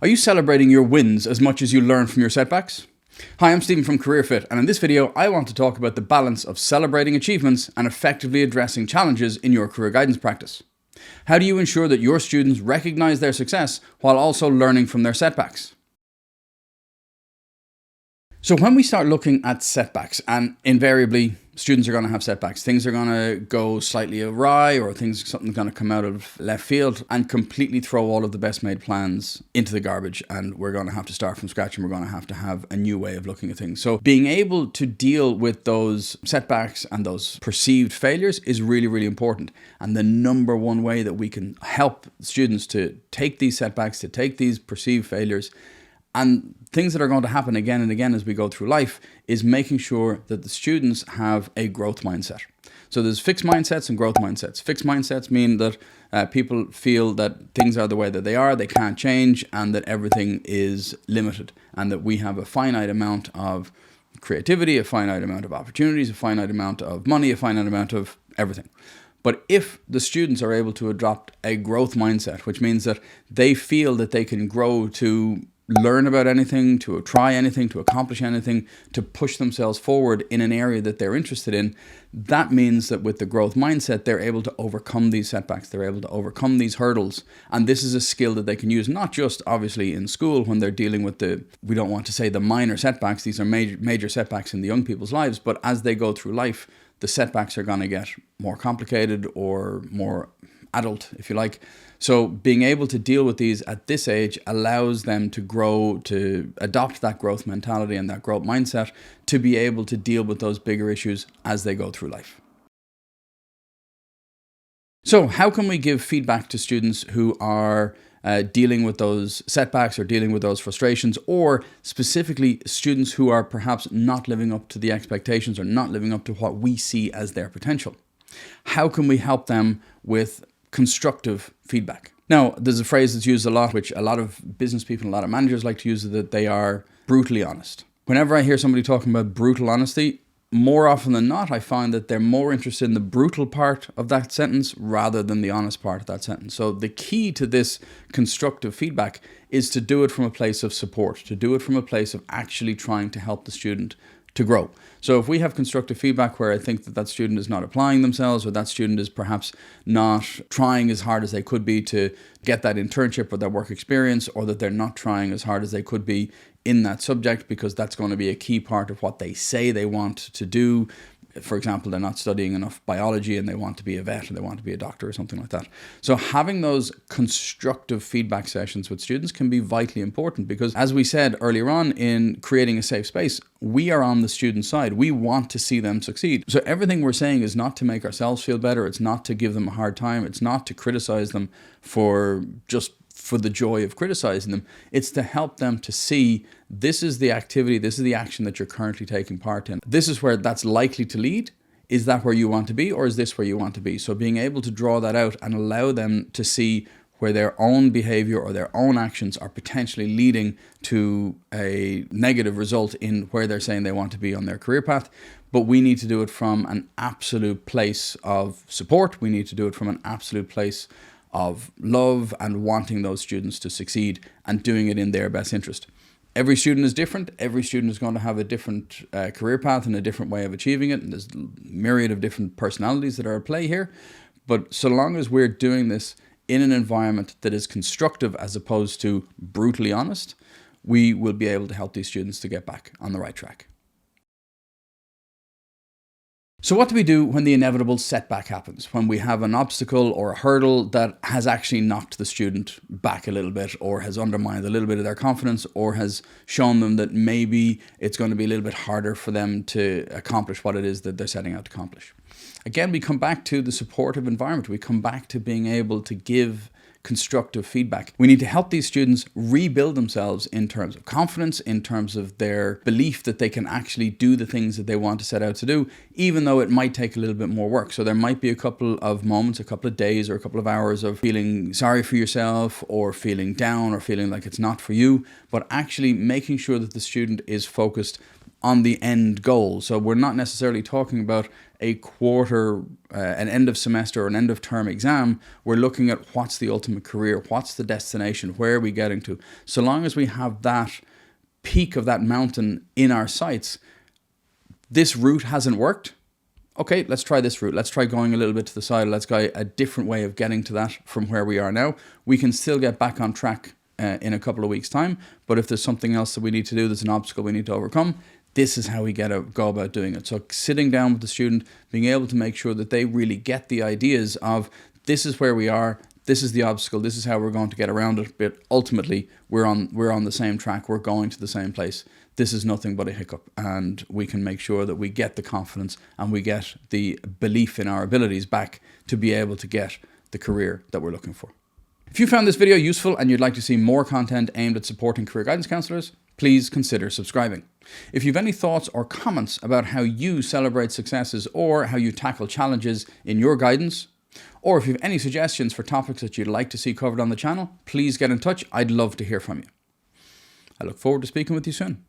Are you celebrating your wins as much as you learn from your setbacks? Hi, I'm Stephen from CareerFit, and in this video I want to talk about the balance of celebrating achievements and effectively addressing challenges in your career guidance practice. How do you ensure that your students recognize their success while also learning from their setbacks? So when we start looking at setbacks, and invariably students are going to have setbacks, things are going to go slightly awry, or something's going to come out of left field and completely throw all of the best made plans into the garbage, and we're going to have to start from scratch, and we're going to have a new way of looking at things. So being able to deal with those setbacks and those perceived failures is really, really important. And the number one way that we can help students to take these setbacks, to take these perceived failures, and things that are going to happen again and again as we go through life, is making sure that the students have a growth mindset. So there's fixed mindsets and growth mindsets. Fixed mindsets mean that people feel that things are the way that they are, they can't change, and that everything is limited, and that we have a finite amount of creativity, a finite amount of opportunities, a finite amount of money, a finite amount of everything. But if the students are able to adopt a growth mindset, which means that they feel that they can grow to learn about anything, to try anything, to accomplish anything, to push themselves forward in an area that they're interested in, that means that with the growth mindset, they're able to overcome these setbacks, they're able to overcome these hurdles. And this is a skill that they can use, not just obviously in school when they're dealing with we don't want to say the minor setbacks, these are major setbacks in the young people's lives, but as they go through life, the setbacks are going to get more complicated or more adult, if you like. So being able to deal with these at this age allows them to grow, to adopt that growth mentality and that growth mindset, to be able to deal with those bigger issues as they go through life. So how can we give feedback to students who are dealing with those setbacks or dealing with those frustrations, or specifically students who are perhaps not living up to the expectations or not living up to what we see as their potential? How can we help them with constructive feedback? Now, there's a phrase that's used a lot, which a lot of business people and a lot of managers like to use, that they are brutally honest. Whenever I hear somebody talking about brutal honesty, more often than not, I find that they're more interested in the brutal part of that sentence rather than the honest part of that sentence. So the key to this constructive feedback is to do it from a place of support, to do it from a place of actually trying to help the student to grow. So if we have constructive feedback where I think that student is not applying themselves, or that student is perhaps not trying as hard as they could be to get that internship or that work experience, or that they're not trying as hard as they could be in that subject because that's going to be a key part of what they say they want to do. For example, they're not studying enough biology and they want to be a vet, or they want to be a doctor or something like that. So having those constructive feedback sessions with students can be vitally important, because as we said earlier on in creating a safe space, we are on the student side. We want to see them succeed. So everything we're saying is not to make ourselves feel better. It's not to give them a hard time. It's not to criticize them for the joy of criticizing them. It's to help them to see, this is the activity, this is the action that you're currently taking part in. This is where that's likely to lead. Is that where you want to be, or is this where you want to be? So being able to draw that out and allow them to see where their own behavior or their own actions are potentially leading to a negative result in where they're saying they want to be on their career path. But we need to do it from an absolute place of support. We need to do it from an absolute place of love and wanting those students to succeed and doing it in their best interest. Every student is different. Every student is going to have a different career path and a different way of achieving it. And there's a myriad of different personalities that are at play here. But so long as we're doing this in an environment that is constructive as opposed to brutally honest, we will be able to help these students to get back on the right track. So what do we do when the inevitable setback happens? When we have an obstacle or a hurdle that has actually knocked the student back a little bit, or has undermined a little bit of their confidence, or has shown them that maybe it's going to be a little bit harder for them to accomplish what it is that they're setting out to accomplish. Again, we come back to the supportive environment. We come back to being able to give constructive feedback. We need to help these students rebuild themselves in terms of confidence, in terms of their belief that they can actually do the things that they want to set out to do, even though it might take a little bit more work. So there might be a couple of moments, a couple of days, or a couple of hours of feeling sorry for yourself, or feeling down, or feeling like it's not for you, but actually making sure that the student is focused on the end goal. So we're not necessarily talking about a quarter, an end of semester or an end of term exam. We're looking at what's the ultimate career, what's the destination, where are we getting to. So long as we have that peak of that mountain in our sights, this route hasn't worked. Okay, let's try this route. Let's try going a little bit to the side. Let's go a different way of getting to that from where we are now. We can still get back on track in a couple of weeks' time. But if there's something else that we need to do, there's an obstacle we need to overcome, this is how we go about doing it. So sitting down with the student, being able to make sure that they really get the ideas of this is where we are, this is the obstacle, this is how we're going to get around it. But ultimately, we're on the same track. We're going to the same place. This is nothing but a hiccup, and we can make sure that we get the confidence and we get the belief in our abilities back to be able to get the career that we're looking for. If you found this video useful and you'd like to see more content aimed at supporting career guidance counsellors, please consider subscribing. If you have any thoughts or comments about how you celebrate successes or how you tackle challenges in your guidance, or if you have any suggestions for topics that you'd like to see covered on the channel, please get in touch. I'd love to hear from you. I look forward to speaking with you soon.